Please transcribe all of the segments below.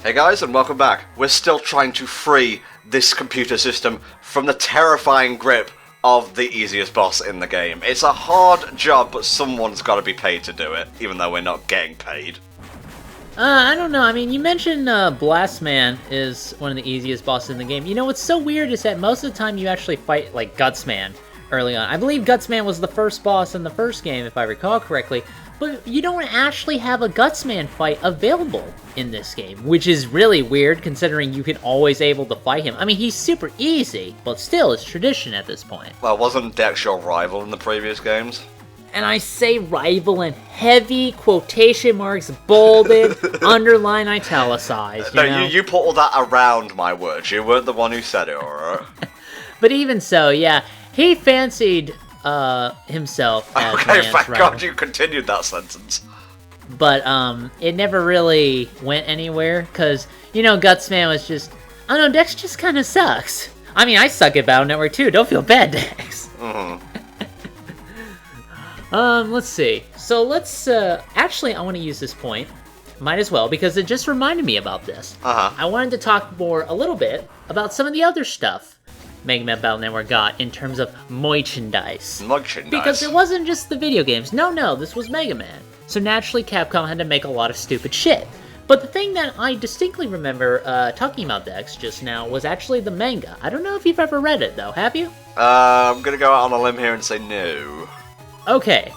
Hey guys, and welcome back. We're still trying to free this computer system from the terrifying grip of the easiest boss in the game. It's a hard job, but someone's got to be paid to do it, even though we're not getting paid. I don't know. I mean, you mentioned BlastMan is one of the easiest bosses in the game. You know, what's so weird is that most of the time you actually fight, like, Gutsman early on. I believe Gutsman was the first boss in the first game, if I recall correctly. But you don't actually have a Gutsman fight available in this game, which is really weird considering you can always able to fight him. I mean, he's super easy, but still, it's tradition at this point. Well, wasn't Dex your rival in the previous games? And I say rival in heavy quotation marks, bolded, underline, italicized. You put all that around my words. You weren't the one who said it, alright? But even so, yeah, he fancied himself as okay, Man's thank rival. God you continued that sentence. But it never really went anywhere, because, you know, Gutsman was just, I don't know, Dex just kind of sucks. I mean, I suck at Battle Network too, don't feel bad, Dex. Let's see. So let's, actually, I want to use this point. Might as well, because it just reminded me about this. I wanted to talk a little bit, about some of the other stuff Mega Man Battle Network got in terms of merchandise. Because it wasn't just the video games. No, this was Mega Man. So naturally, Capcom had to make a lot of stupid shit. But the thing that I distinctly remember talking about Dex just now was actually the manga. I don't know if you've ever read it, though. Have you? I'm gonna go out on a limb here and say no. Okay.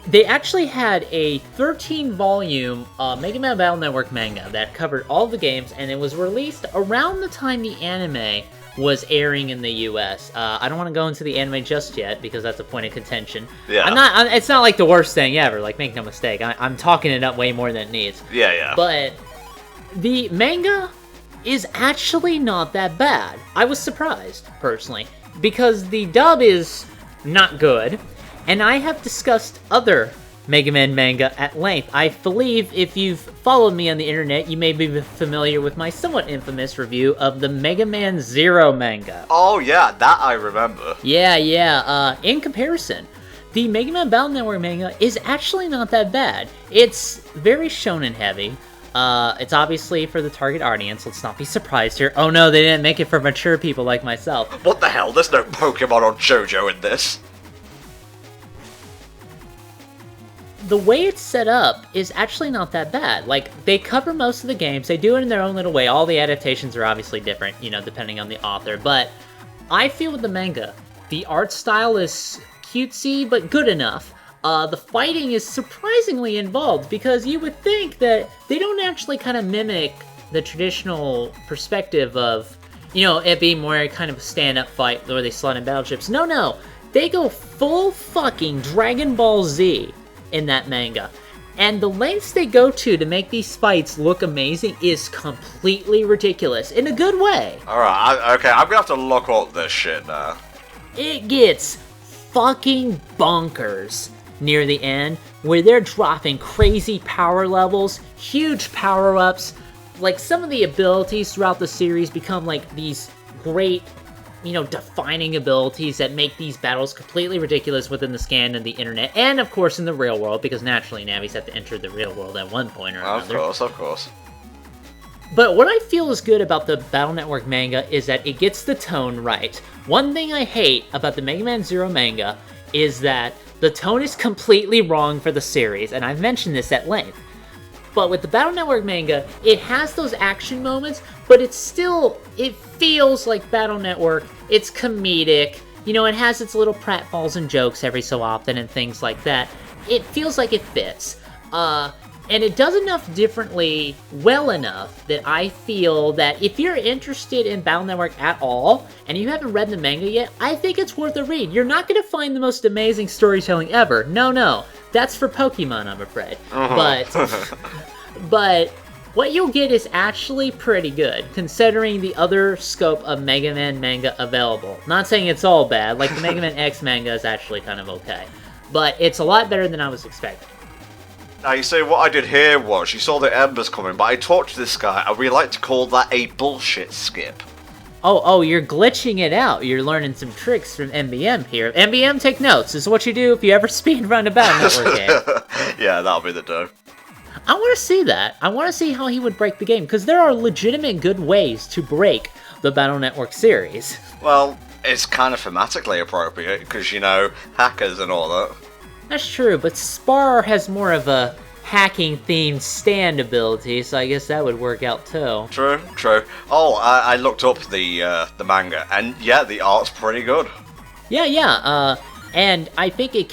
They actually had a 13-volume Mega Man Battle Network manga that covered all the games, and it was released around the time the anime was airing in the US. I don't want to go into the anime just yet, because that's a point of contention. Yeah. It's not like the worst thing ever, like, make no mistake. I'm talking it up way more than it needs. Yeah. But the manga is actually not that bad. I was surprised, personally, because the dub is not good, and I have discussed other Mega Man manga at length. I believe if you've followed me on the internet, you may be familiar with my somewhat infamous review of the Mega Man Zero manga. Oh yeah, that I remember. Yeah. In comparison, the Mega Man Battle Network manga is actually not that bad. It's very shonen heavy. It's obviously for the target audience. Let's not be surprised here. Oh no, they didn't make it for mature people like myself. What the hell? There's no Pokemon or JoJo in this. The way it's set up is actually not that bad. Like, they cover most of the games, they do it in their own little way. All the adaptations are obviously different, you know, depending on the author, but I feel with the manga, the art style is cutesy, but good enough. The fighting is surprisingly involved, because you would think that they don't actually kind of mimic the traditional perspective of, you know, it being more kind of a stand-up fight where they slot in battleships. No, they go full fucking Dragon Ball Z in that manga. And the lengths they go to make these fights look amazing is completely ridiculous, in a good way. Alright, okay, I'm gonna have to look up this shit now. It gets fucking bonkers near the end, where they're dropping crazy power levels, huge power-ups. Like, some of the abilities throughout the series become like these great, you know, defining abilities that make these battles completely ridiculous within the scan and the internet, and of course in the real world, because naturally Navis have to enter the real world at one point or another. Of course. But what I feel is good about the Battle Network manga is that it gets the tone right. One thing I hate about the Mega Man Zero manga is that the tone is completely wrong for the series, and I've mentioned this at length. But with the Battle Network manga, it has those action moments, but it feels like Battle Network. It's comedic. You know, it has its little pratfalls and jokes every so often and things like that. It feels like it fits. And it does enough differently, well enough, that I feel that if you're interested in Battle Network at all, and you haven't read the manga yet, I think it's worth a read. You're not going to find the most amazing storytelling ever. No. That's for Pokemon, I'm afraid. But what you'll get is actually pretty good, considering the other scope of Mega Man manga available. Not saying it's all bad, like the Mega Man X manga is actually kind of okay. But it's a lot better than I was expecting. Now, you say what I did here was, you saw the embers coming, but I talked to this guy, and we like to call that a bullshit skip. Oh, you're glitching it out. You're learning some tricks from MBM here. MBM, take notes. This is what you do if you ever speedrun a Battle Network game. Yeah, that'll be the dough. I want to see that. I want to see how he would break the game, because there are legitimate good ways to break the Battle Network series. Well, it's kind of thematically appropriate, because, you know, hackers and all that. That's true, but Spar has more of a hacking-themed stand ability, so I guess that would work out too. True, true. Oh, I looked up the manga, and yeah, the art's pretty good. Yeah, and I think it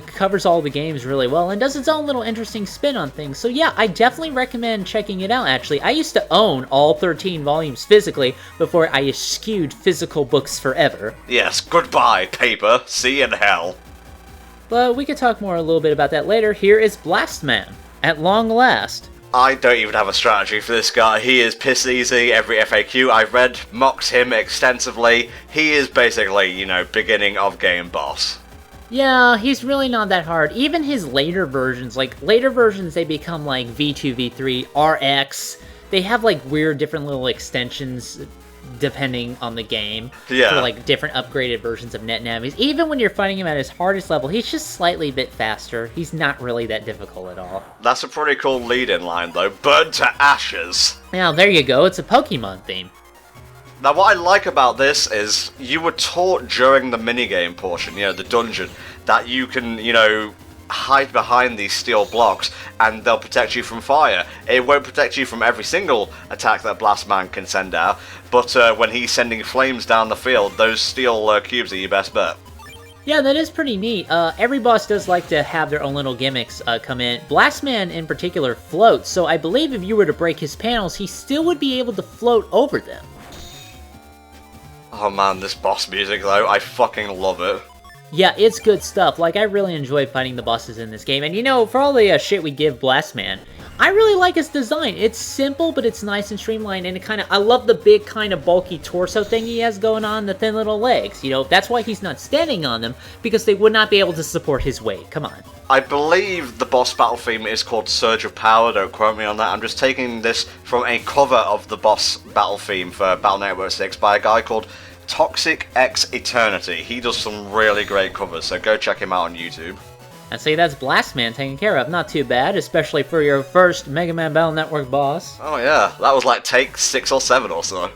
covers all the games really well and does its own little interesting spin on things. So yeah, I definitely recommend checking it out, actually. I used to own all 13 volumes physically before I eschewed physical books forever. Yes, goodbye, paper. See you in hell. But we could talk more a little bit about that later. Here is BlastMan, at long last. I don't even have a strategy for this guy. He is piss easy. Every FAQ I've read mocks him extensively. He is basically, you know, beginning of game boss. Yeah, he's really not that hard. Even his later versions, they become like V2, V3, RX. They have like weird different little extensions depending on the game. Yeah. For like different upgraded versions of net navis. Even when you're fighting him at his hardest level, he's just slightly a bit faster. He's not really that difficult at all. That's a pretty cool lead-in line though. Burn to ashes. Now, there you go. It's a Pokemon theme. Now, what I like about this is you were taught during the minigame portion, you know, the dungeon, that you can, you know, hide behind these steel blocks and they'll protect you from fire. It won't protect you from every single attack that BlastMan can send out, but when he's sending flames down the field, those steel cubes are your best bet. Yeah, that is pretty neat. Every boss does like to have their own little gimmicks come in. BlastMan in particular floats, so I believe if you were to break his panels, he still would be able to float over them. Oh man, this boss music though, I fucking love it. Yeah, it's good stuff. Like, I really enjoy fighting the bosses in this game. And you know, for all the shit we give BlastMan, I really like his design. It's simple, but it's nice and streamlined. And I love the big kind of bulky torso thing he has going on, the thin little legs. You know, that's why he's not standing on them, because they would not be able to support his weight. Come on. I believe the boss battle theme is called Surge of Power, don't quote me on that. I'm just taking this from a cover of the boss battle theme for Battle Network 6 by a guy called Toxic X Eternity. He does some really great covers, so go check him out on YouTube. And see, that's BlastMan taken care of. Not too bad, especially for your first Mega Man Battle Network boss. Oh yeah, that was like take 6 or 7 or so.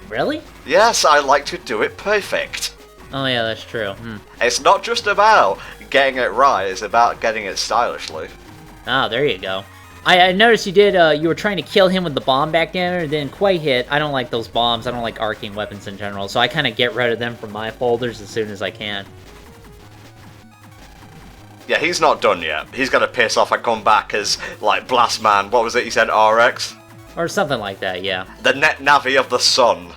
Really? Yes, I like to do it perfect. Oh yeah, that's true. It's not just about getting it right, it's about getting it stylishly. Ah, there you go. I noticed you were trying to kill him with the bomb back there, and didn't quite hit. I don't like those bombs, I don't like arcing weapons in general, so I kind of get rid of them from my folders as soon as I can. Yeah, he's not done yet. He's gonna piss off and come back as, like, BlastMan, what was it he said, RX? Or something like that, yeah. The net navi of the sun.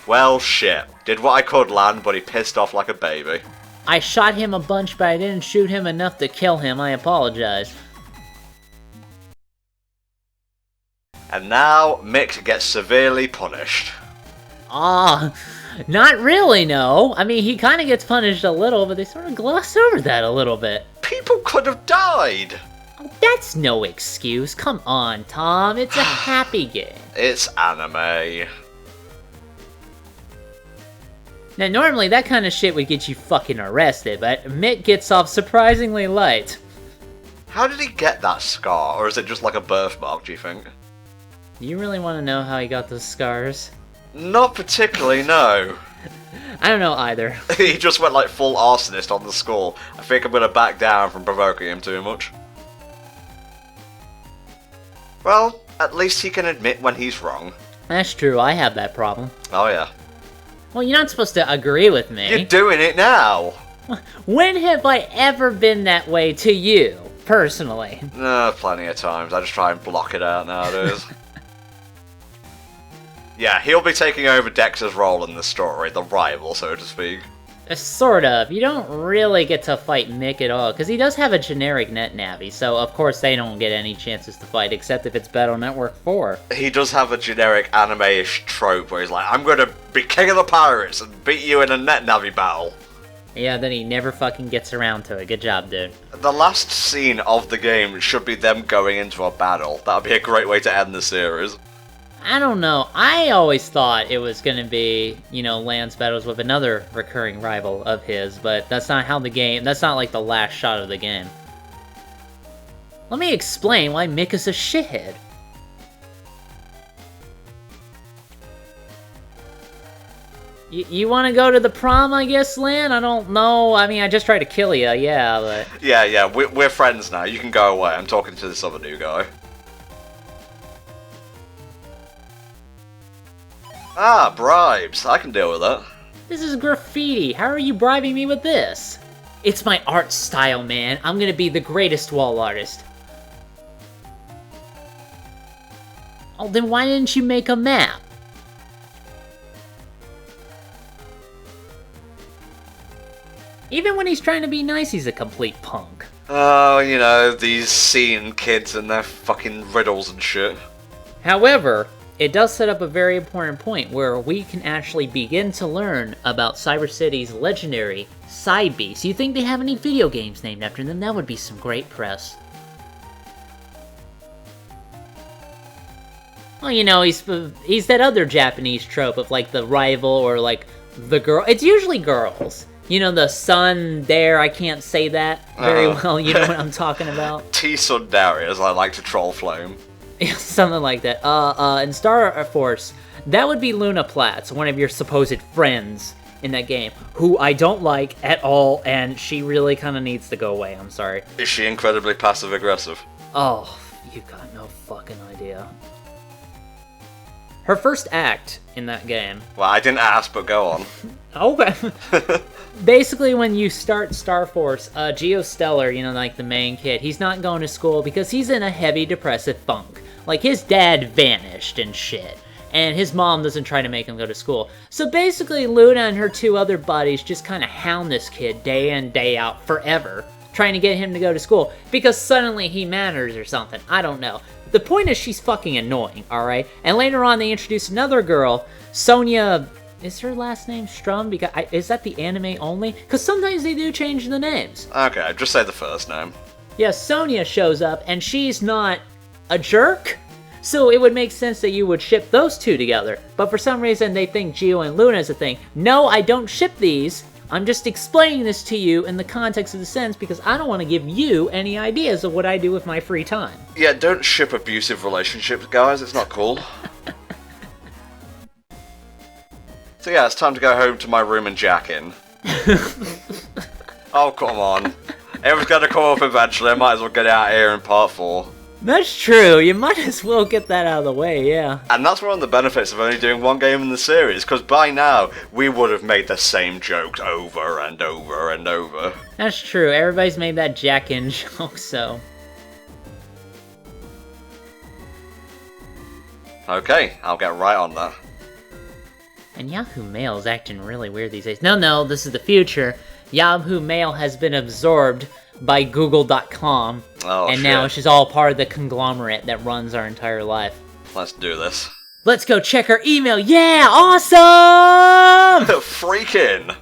Well, shit. Did what I could land, but he pissed off like a baby. I shot him a bunch, but I didn't shoot him enough to kill him. I apologize. And now, Mick gets severely punished. Ah, not really, no. I mean, he kind of gets punished a little, but they sort of gloss over that a little bit. People could have died! Oh, that's no excuse. Come on, Tom. It's a happy game. It's anime. Now, normally that kind of shit would get you fucking arrested, but Mick gets off surprisingly light. How did he get that scar, or is it just like a birthmark, do you think? You really want to know how he got those scars? Not particularly, no. I don't know either. He just went like full arsonist on the score. I think I'm gonna back down from provoking him too much. Well, at least he can admit when he's wrong. That's true, I have that problem. Oh yeah. Well, you're not supposed to agree with me. You're doing it now! When have I ever been that way to you, personally? Plenty of times. I just try and block it out nowadays. Yeah, he'll be taking over Dex's role in the story, the rival, so to speak. Sort of. You don't really get to fight Mick at all, because he does have a generic net navi, so of course they don't get any chances to fight, except if it's Battle Network 4. He does have a generic anime-ish trope where he's like, I'm gonna be king of the pirates and beat you in a net navi battle. Yeah, then he never fucking gets around to it. Good job, dude. The last scene of the game should be them going into a battle. That would be a great way to end the series. I don't know. I always thought it was going to be, you know, Lance battles with another recurring rival of his, but that's not how the game, that's not like the last shot of the game. Let me explain why Mick is a shithead. You want to go to the prom, I guess, Lynn? I don't know. I mean, I just tried to kill you, yeah, but... Yeah, we're friends now. You can go away. I'm talking to this other new guy. Ah, bribes. I can deal with that. This is graffiti. How are you bribing me with this? It's my art style, man. I'm gonna be the greatest wall artist. Oh, then why didn't you make a map? Even when he's trying to be nice, he's a complete punk. Oh, you know, these scene kids and their fucking riddles and shit. However, it does set up a very important point where we can actually begin to learn about Cyber City's legendary Cybeast. You think they have any video games named after them? That would be some great press. Well, you know, he's that other Japanese trope of, like, the rival or, like, the girl. It's usually girls. You know, the sun there, I can't say that very well, you know what I'm talking about? T-Sundari, as I like to troll flame. Something like that. In Star Force, that would be Luna Platts, one of your supposed friends in that game, who I don't like at all, and she really kind of needs to go away, I'm sorry. Is she incredibly passive-aggressive? Oh, you got no fucking idea. Her first act in that game... Well, I didn't ask, but go on. Okay. Basically, when you start Star Force, Geostellar, you know, like the main kid, he's not going to school because he's in a heavy depressive funk. Like, his dad vanished and shit, and his mom doesn't try to make him go to school. So basically, Luna and her two other buddies just kind of hound this kid day in, day out, forever, trying to get him to go to school, because suddenly he matters or something. I don't know. The point is she's fucking annoying, alright? And later on, they introduce another girl, Sonia... Is her last name Strum? Because is that the anime only? Because sometimes they do change the names. Okay, just say the first name. Yeah, Sonia shows up, and she's not a jerk. So it would make sense that you would ship those two together. But for some reason, they think Geo and Luna is a thing. No, I don't ship these. I'm just explaining this to you in the context of the sentence because I don't want to give you any ideas of what I do with my free time. Yeah, don't ship abusive relationships, guys. It's not cool. So yeah, it's time to go home to my room and jack in. Oh, come on. It was gonna come up eventually, I might as well get out of here in part 4. That's true, you might as well get that out of the way, yeah. And that's one of the benefits of only doing one game in the series, because by now, we would have made the same jokes over and over and over. That's true, everybody's made that jack-in joke, so... Okay, I'll get right on that. And Yahoo Mail is acting really weird these days. No, this is the future. Yahoo Mail has been absorbed by Google.com. Oh, and shit. now it's just all part of the conglomerate that runs our entire life. Let's do this. Let's go check our email. Yeah, awesome! Freaking!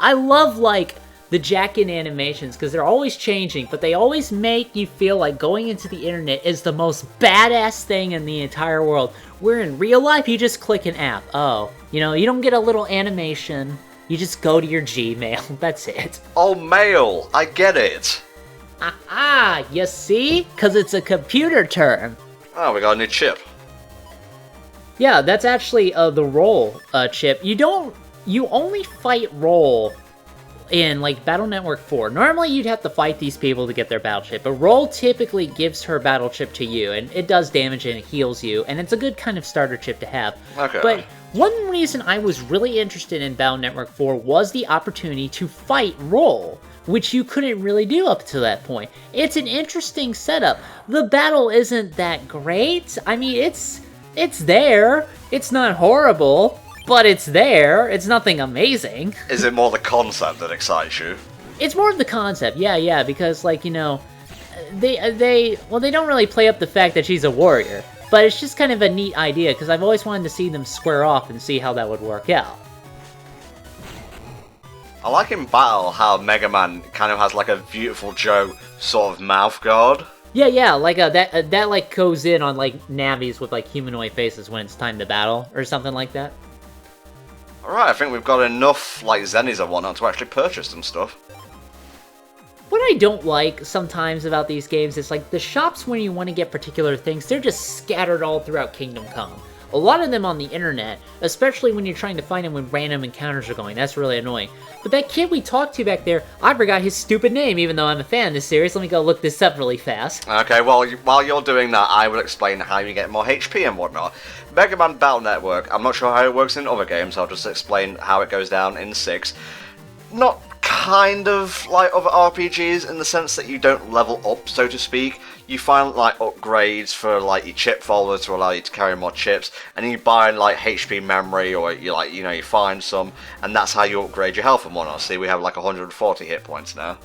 I love, like, the jack-in animations, because they're always changing, but they always make you feel like going into the internet is the most badass thing in the entire world. Where in real life, you just click an app. Oh, you know, you don't get a little animation. You just go to your Gmail. That's it. Oh, mail! I get it! Ah, you see? Because it's a computer term. Oh, we got a new chip. Yeah, that's actually the roll chip. You only fight roll in, like, Battle Network 4. Normally, you'd have to fight these people to get their battle chip, but roll typically gives her battle chip to you, and it does damage and it heals you, and it's a good kind of starter chip to have. Okay. But one reason I was really interested in Battle Network 4 was the opportunity to fight roll, which you couldn't really do up to that point. It's an interesting setup. The battle isn't that great. I mean, it's there. It's not horrible. But it's there. It's nothing amazing. Is it more the concept that excites you? It's more of the concept, yeah, because, like, you know, they don't really play up the fact that she's a warrior, but it's just kind of a neat idea, because I've always wanted to see them square off and see how that would work out. I like in battle how Mega Man kind of has like a Beautiful Joe sort of mouth guard. Yeah, like that like goes in on like Navis with like humanoid faces when it's time to battle or something like that. Alright, I think we've got enough, like, zennies and whatnot to actually purchase some stuff. What I don't like sometimes about these games is like the shops when you want to get particular things, they're just scattered all throughout Kingdom Come. A lot of them on the internet, especially when you're trying to find them when random encounters are going. That's really annoying. But that kid we talked to back there, I forgot his stupid name, even though I'm a fan of this series. Let me go look this up really fast. Okay, well, while you're doing that, I will explain how you get more HP and whatnot. Mega Man Battle Network, I'm not sure how it works in other games, I'll just explain how it goes down in 6. Not kind of like other RPGs in the sense that you don't level up, so to speak. You find like upgrades for like your chip folder to allow you to carry more chips, and you buy like HP memory, or you find some, and that's how you upgrade your health and whatnot. See, we have like 140 hit points now.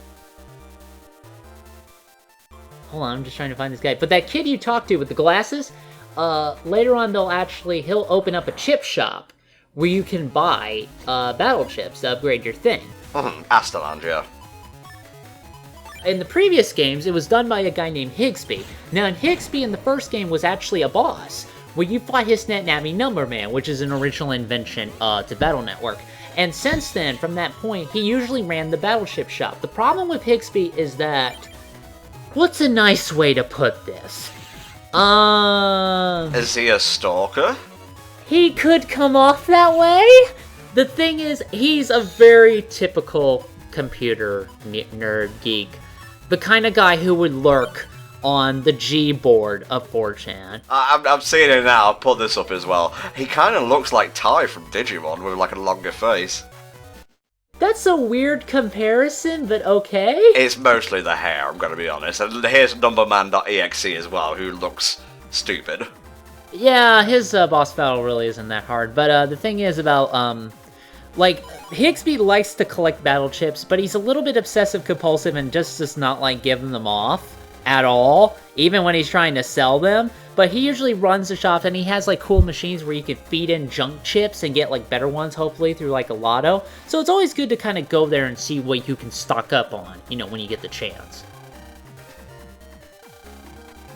Hold on, I'm just trying to find this guy. But that kid you talked to with the glasses, later on he'll open up a chip shop where you can buy battle chips to upgrade your thing. Astaland, yeah. In the previous games, it was done by a guy named Higsby. Now, Higsby in the first game was actually a boss, where you fought his Navi Numberman, which is an original invention to Battle Network. And since then, from that point, he usually ran the battleship shop. The problem with Higsby is that... What's a nice way to put this? Is he a stalker? He could come off that way? The thing is, he's a very typical computer nerd geek. The kind of guy who would lurk on the G board of 4chan. I'm seeing it now, I'll put this up as well. He kind of looks like Ty from Digimon with like a longer face. That's a weird comparison, but okay. It's mostly the hair, I'm gonna be honest. And here's Numberman.exe as well, who looks stupid. Yeah, his boss battle really isn't that hard, but the thing is about, like, Higsby likes to collect battle chips, but he's a little bit obsessive-compulsive and just does not like giving them off at all, even when he's trying to sell them. But he usually runs the shop, and he has, like, cool machines where you can feed in junk chips and get, like, better ones, hopefully, through, like, a lotto. So it's always good to kind of go there and see what you can stock up on, you know, when you get the chance.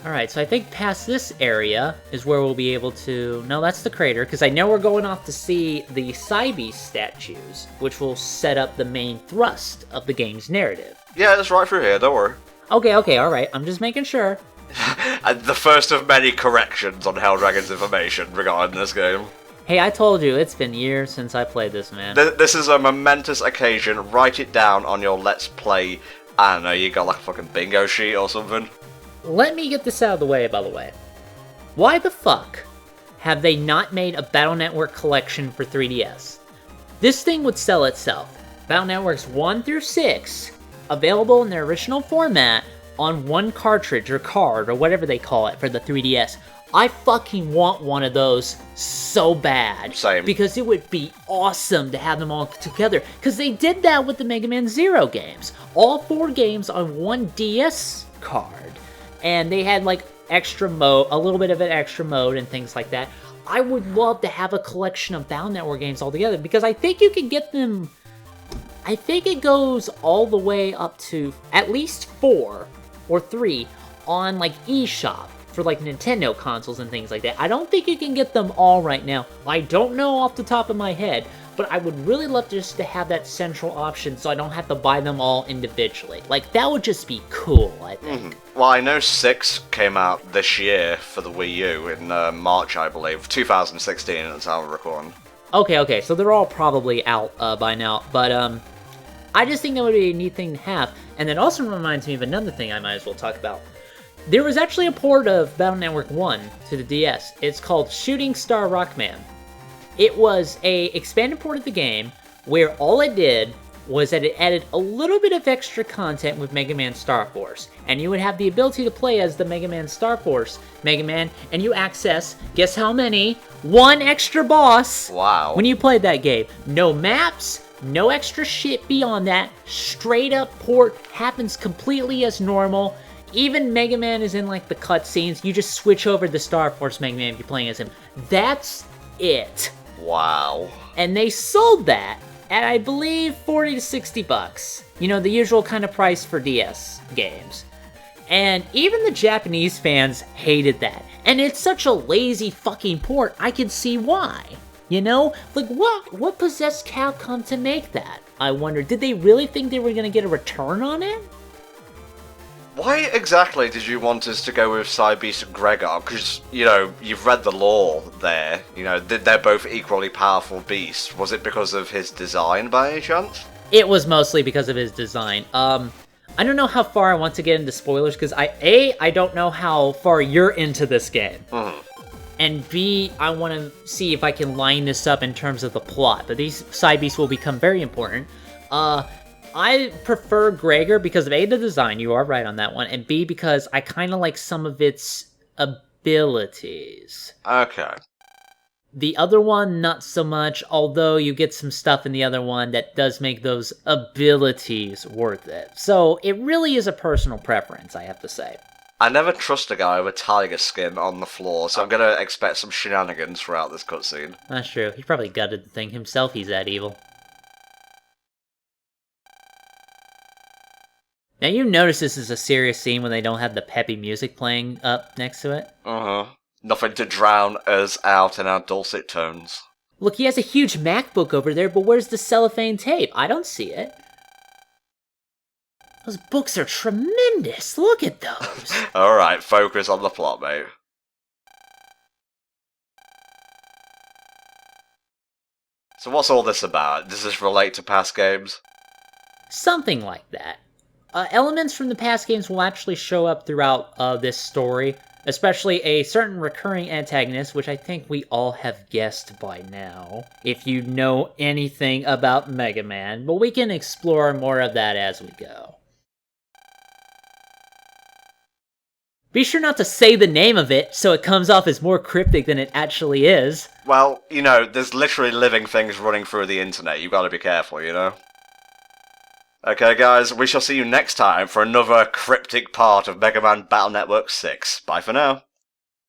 Alright, so I think past this area is where we'll be able to... No, that's the crater, because I know we're going off to see the Cybeast statues, which will set up the main thrust of the game's narrative. Yeah, it's right through here, don't worry. Okay, alright, I'm just making sure. And the first of many corrections on Helldragon's information regarding this game. Hey, I told you, it's been years since I played this, man. This is a momentous occasion, write it down on your Let's Play. I don't know, you got like a fucking bingo sheet or something. Let me get this out of the way, by the way. Why the fuck have they not made a Battle Network collection for 3DS? This thing would sell itself. Battle Networks 1 through 6, available in their original format on one cartridge or card or whatever they call it for the 3DS. I fucking want one of those so bad. Same. Because it would be awesome to have them all together. Because they did that with the Mega Man Zero games. All 4 games on one DS card. And they had, like, extra mode, a little bit of an extra mode and things like that. I would love to have a collection of Battle Network games all together, because I think you can get them... I think it goes all the way up to at least 4 or 3 on, like, eShop for, like, Nintendo consoles and things like that. I don't think you can get them all right now. I don't know off the top of my head, but I would really love just to have that central option so I don't have to buy them all individually. Like, that would just be cool, I think. Well, I know 6 came out this year for the Wii U in March, I believe. 2016 at the time of recording. Okay, so they're all probably out by now, but I just think that would be a neat thing to have. And that also reminds me of another thing I might as well talk about. There was actually a port of Battle Network 1 to the DS. It's called Shooting Star Rockman. It was a expanded port of the game where all it did was that it added a little bit of extra content with Mega Man Star Force. And you would have the ability to play as the Mega Man Star Force Mega Man, and you access, guess how many? 1 extra boss! Wow. When you played that game. No maps, no extra shit beyond that. Straight up port, happens completely as normal. Even Mega Man is in, like, the cutscenes. You just switch over to Star Force Mega Man if you're playing as him. That's it. Wow. And they sold that at, I believe, 40 to 60 bucks. You know, the usual kind of price for DS games. And even the Japanese fans hated that. And it's such a lazy fucking port, I can see why. You know? Like, what possessed Capcom to make that? I wonder, did they really think they were gonna get a return on it? Why exactly did you want us to go with Cybeast Gregar? Because, you know, you've read the lore there. You know, they're both equally powerful beasts. Was it because of his design by any chance? It was mostly because of his design. I don't know how far I want to get into spoilers, because I don't know how far you're into this game. And B, I want to see if I can line this up in terms of the plot. But these side beasts will become very important. I prefer Gregar because of A, the design, you are right on that one, and B, because I kind of like some of its abilities. Okay. The other one, not so much, although you get some stuff in the other one that does make those abilities worth it. So it really is a personal preference, I have to say. I never trust a guy with a tiger skin on the floor, so I'm gonna expect some shenanigans throughout this cutscene. That's true. He probably gutted the thing himself, he's that evil. Now you notice this is a serious scene when they don't have the peppy music playing up next to it? Nothing to drown us out in our dulcet tones. Look, he has a huge MacBook over there, but where's the cellophane tape? I don't see it. Those books are tremendous. Look at those. Alright, focus on the plot, mate. So what's all this about? Does this relate to past games? Something like that. Elements from the past games will actually show up throughout this story, especially a certain recurring antagonist, which I think we all have guessed by now, if you know anything about Mega Man, but we can explore more of that as we go. Be sure not to say the name of it, so it comes off as more cryptic than it actually is. Well, you know, there's literally living things running through the internet, you've got to be careful, you know? Okay guys, we shall see you next time for another cryptic part of Mega Man Battle Network 6. Bye for now.